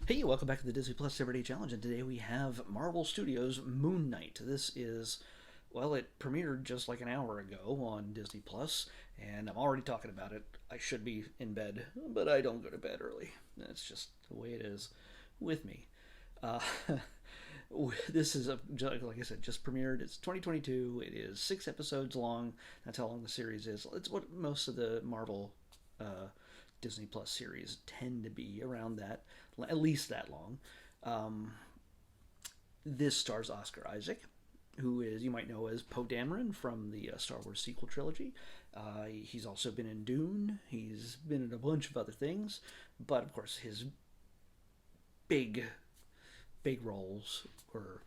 Hey, welcome back to the Disney Plus Everyday Challenge, and today we have Marvel Studios' Moon Knight. This is, well, it premiered just like an hour ago on Disney Plus, and I'm already talking about it. I should be in bed, but I don't go to bed early. That's just the way it is with me. Uh, this is, like I said, just premiered. It's 2022. It is 6 episodes long. That's how long the series is. It's what most of the Marvel uh, Disney Plus series tend to be around that, at least that long. Um, this stars Oscar Isaac, who is you might know as Poe Dameron from the Star Wars sequel trilogy. He's also been in Dune. He's been in a bunch of other things, but of course his big, big roles were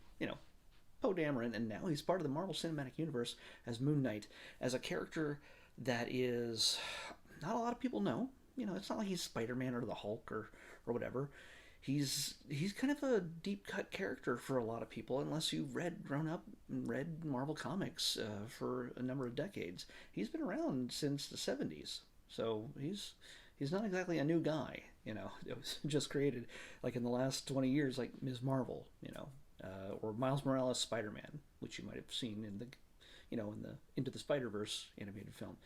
Poe Dameron, and now he's part of the Marvel Cinematic Universe as Moon Knight, as a character that is not a lot of people know. It's not like he's Spider-Man or the Hulk or whatever. He's kind of a deep cut character for a lot of people, unless you've grown up and read Marvel comics for a number of decades. He's been around since the '70s, so he's not exactly a new guy. It was just created like in the last 20 years, like Ms. Marvel, or Miles Morales Spider-Man, which you might have seen in the in the Into the Spider-Verse animated film.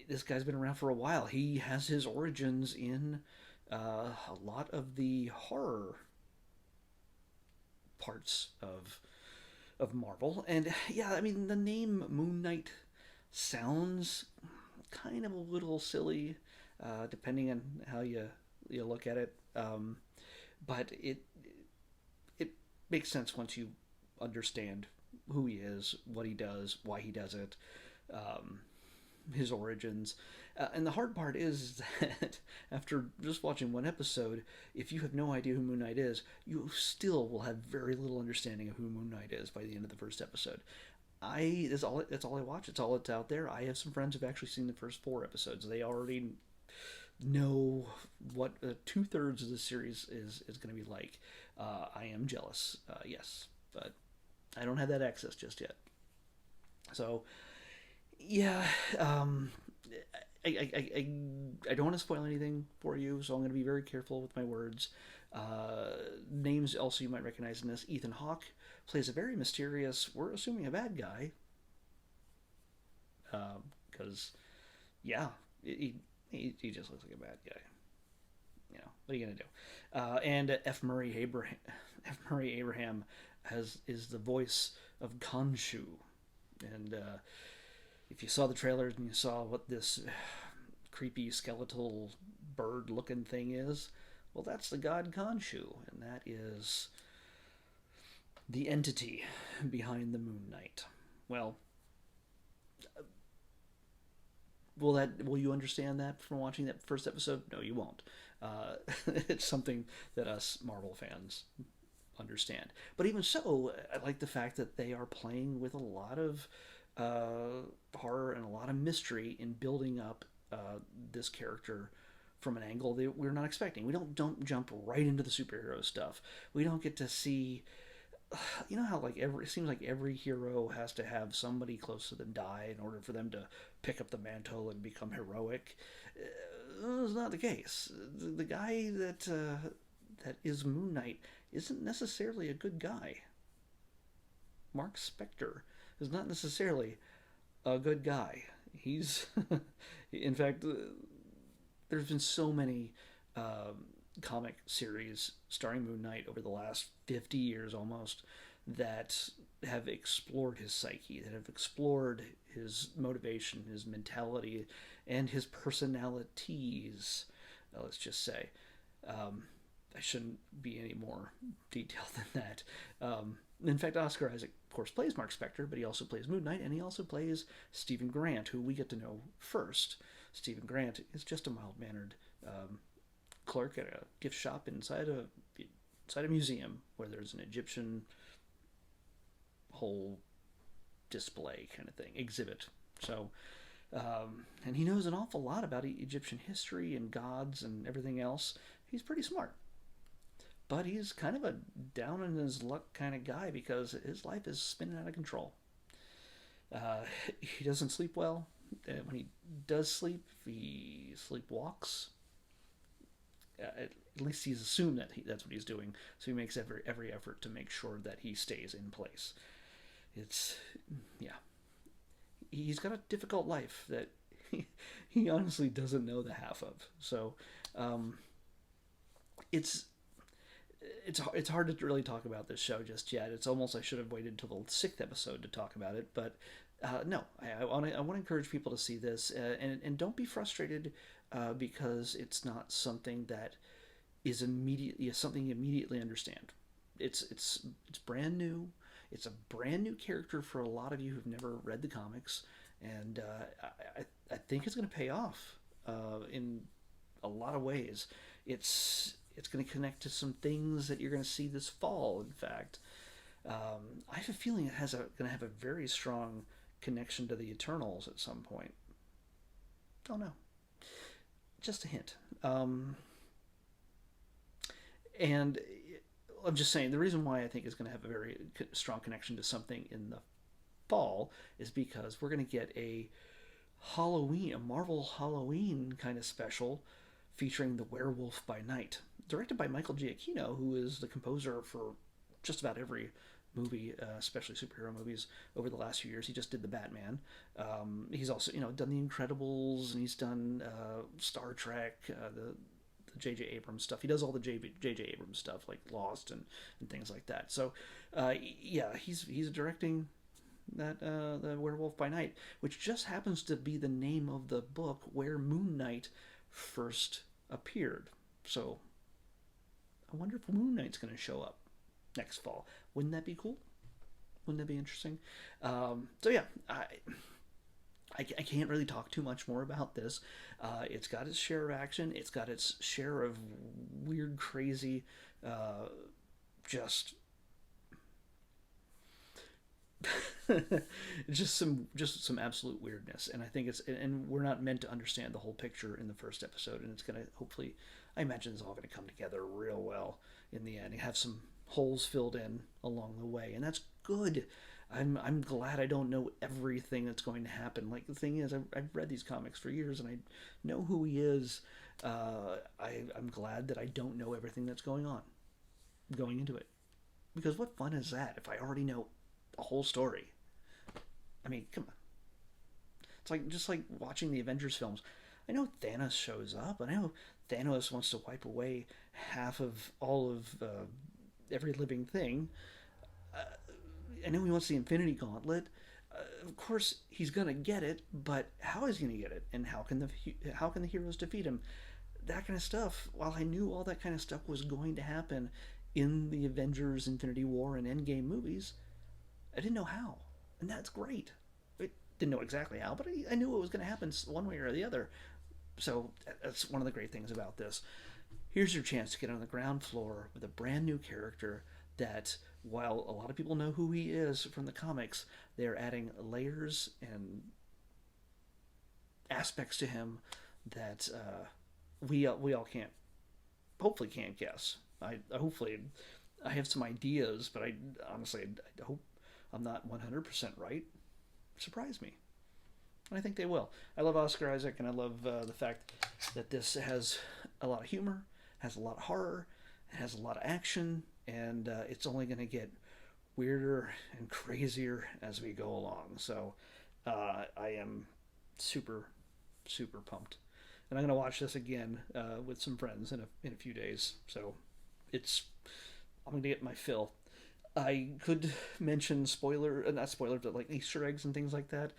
This guy's been around for a while. He has his origins in a lot of the horror parts of Marvel, and yeah, I mean the name Moon Knight sounds kind of a little silly, depending on how you look at it. But it makes sense once you understand who he is, what he does, why he does it, um, his origins. And the hard part is that after just watching one episode, if you have no idea who Moon Knight is, you still will have very little understanding of who Moon Knight is by the end of the first episode. That's all I watch. It's all that's out there. I have some friends who've actually seen the first 4 episodes. They already know what 2/3 of the series is going to be like. I am jealous, yes, but I don't have that access just yet. So yeah, I don't want to spoil anything for you, so I'm going to be very careful with my words. Names also you might recognize in this: Ethan Hawke plays a very mysterious, we're assuming a bad guy, because yeah, he just looks like a bad guy. What are you gonna do? And F. Murray Abraham is the voice of Khonshu, and if you saw the trailers and you saw what this creepy skeletal bird-looking thing is, well, that's the god Khonshu, and that is the entity behind the Moon Knight. Well, will you understand that from watching that first episode? No, you won't. Uh, it's something that us Marvel fans understand. But even so, I like the fact that they are playing with a lot of horror and a lot of mystery in building up this character from an angle that we're not expecting. We don't jump right into the superhero stuff. We don't get to see. You know how like it seems like every hero has to have somebody close to them die in order for them to pick up the mantle and become heroic. It's not the case. The guy that is Moon Knight isn't necessarily a good guy. Mark Spector is not necessarily a good guy. He's, in fact, there's been so many comic series starring Moon Knight over the last 50 years almost that have explored his psyche, that have explored his motivation, his mentality, and his personalities. Let's just say. I shouldn't be any more detailed than that. In fact, Oscar Isaac, of course, plays Mark Spector, but he also plays Moon Knight, and he also plays Stephen Grant, who we get to know first. Stephen Grant is just a mild mannered clerk at a gift shop inside a museum where there's an Egyptian whole display kind of thing, exhibit. So, and he knows an awful lot about Egyptian history and gods and everything else. He's pretty smart. But he's kind of a down in his luck kind of guy because his life is spinning out of control. Uh, he doesn't sleep well. When he does sleep, he sleepwalks. at least he's assumed that that's what he's doing. So he makes every effort to make sure that he stays in place. It's yeah, he's got a difficult life that he honestly doesn't know the half of. So um, it's it's hard to really talk about this show just yet. It's almost I should have waited until the sixth episode to talk about it, but no, I want to encourage people to see this and don't be frustrated because it's not something that is immediately something you immediately understand. It's brand new. It's a brand new character for a lot of you who've never read the comics, and I think it's going to pay off in a lot of ways. It's going to connect to some things that you're going to see this fall. In fact, I have a feeling it has going to have a very strong connection to the Eternals at some point. Don't know. Just a hint. And I'm just saying the reason why I think it's going to have a very strong connection to something in the fall is because we're going to get a Marvel Halloween kind of special featuring the Werewolf by Night, directed by Michael Giacchino, who is the composer for just about every movie, especially superhero movies over the last few years. He just did the Batman. He's also done the Incredibles, and he's done Star Trek, the J.J. Abrams stuff. He does all the J.J. Abrams stuff like Lost and things like that. So yeah, he's directing that the Werewolf by Night, which just happens to be the name of the book where Moon Knight first appeared. So I wonder if Moon Knight's going to show up next fall. Wouldn't that be cool? Wouldn't that be interesting? So yeah, I can't really talk too much more about this. It's got its share of action. It's got its share of weird, crazy, just just some absolute weirdness. And I think and we're not meant to understand the whole picture in the first episode. And it's gonna hopefully, I imagine it's all gonna come together real well in the end. You have some holes filled in along the way, and that's good. I'm glad I don't know everything that's going to happen. Like the thing is, I've read these comics for years and I know who he is. I'm glad that I don't know everything that's going on going into it, because what fun is that if I already know the whole story? I mean, come on. It's like just like watching the Avengers films. I know Thanos shows up. I know Thanos wants to wipe away half of all of every living thing. I know he wants the Infinity Gauntlet. Of course, he's gonna get it, but how is he gonna get it? And how can the heroes defeat him? That kind of stuff. While I knew all that kind of stuff was going to happen in the Avengers, Infinity War, and Endgame movies, I didn't know how, and that's great. I didn't know exactly how, but I knew it was going to happen one way or the other. So that's one of the great things about this. Here's your chance to get on the ground floor with a brand new character that, while a lot of people know who he is from the comics, they're adding layers and aspects to him that we all hopefully can't guess. Hopefully I have some ideas, but I honestly I hope I'm not 100% right. Surprise me. And I think they will. I love Oscar Isaac, and I love the fact that this has a lot of humor, has a lot of horror, it has a lot of action, and it's only going to get weirder and crazier as we go along. So I am super, super pumped. And I'm going to watch this again with some friends in a few days. So I'm going to get my fill. I could mention not spoilers, but like Easter eggs and things like that.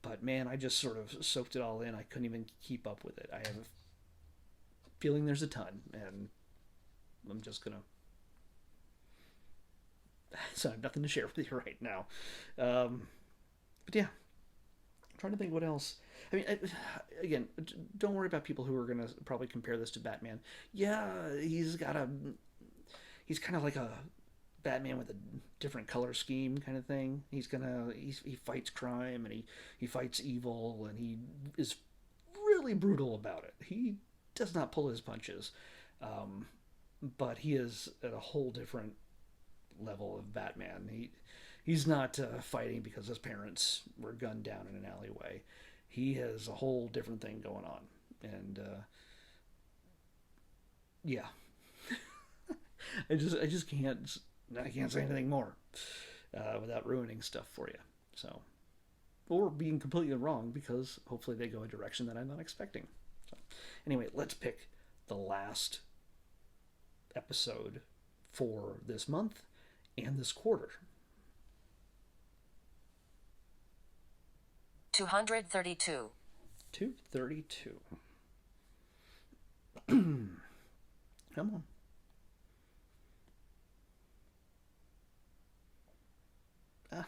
But man, I just sort of soaked it all in. I couldn't even keep up with it. I have a feeling there's a ton, and I'm just gonna. So I have nothing to share with you right now. But yeah, I'm trying to think what else. I mean, again, don't worry about people who are gonna probably compare this to Batman. Yeah, he's kind of like a Batman with a different color scheme kind of thing. He fights crime, and he fights evil, and he is really brutal about it. He does not pull his punches, but he is at a whole different level of Batman. He's not fighting because his parents were gunned down in an alleyway. He has a whole different thing going on, and yeah, I just can't. I can't say anything more without ruining stuff for you. So, or being completely wrong because hopefully they go a direction that I'm not expecting. So, anyway, let's pick the last episode for this month and this quarter. 232. 232. Come on. Ah.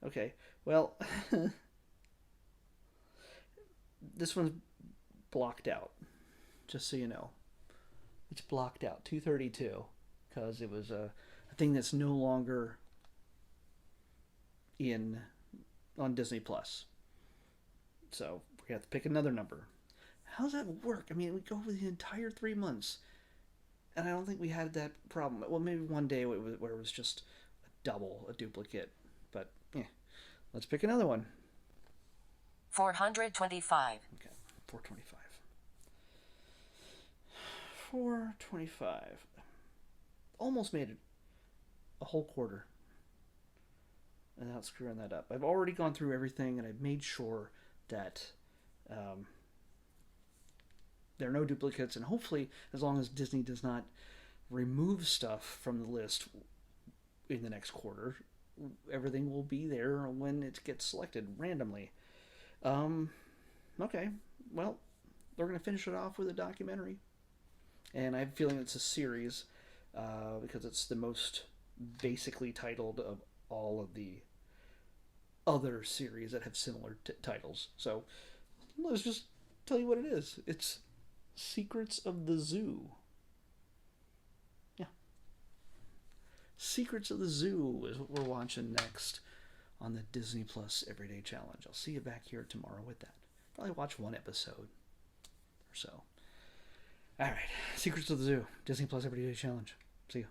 Okay. Well, this one's blocked out. Just so you know, it's blocked out. 232 because it was a thing that's no longer in on Disney Plus. So we have to pick another number. How does that work? I mean, we go over the entire 3 months, and I don't think we had that problem. Well, maybe one day where it was just a double, a duplicate. But yeah, let's pick another one. 425. Okay, 425. 425. Almost made it a whole quarter without screwing that up. I've already gone through everything, and I've made sure that there are no duplicates, and hopefully, as long as Disney does not remove stuff from the list in the next quarter, everything will be there when it gets selected randomly. Okay, well, they're going to finish it off with a documentary, and I have a feeling it's a series because it's the most basically titled of all of the other series that have similar titles. So let's just tell you what it is. It's Secrets of the Zoo. Yeah. Secrets of the Zoo is what we're watching next on the Disney Plus Everyday Challenge. I'll see you back here tomorrow with that. Probably watch one episode or so. All right. Secrets of the Zoo, Disney Plus Everyday Challenge. See you.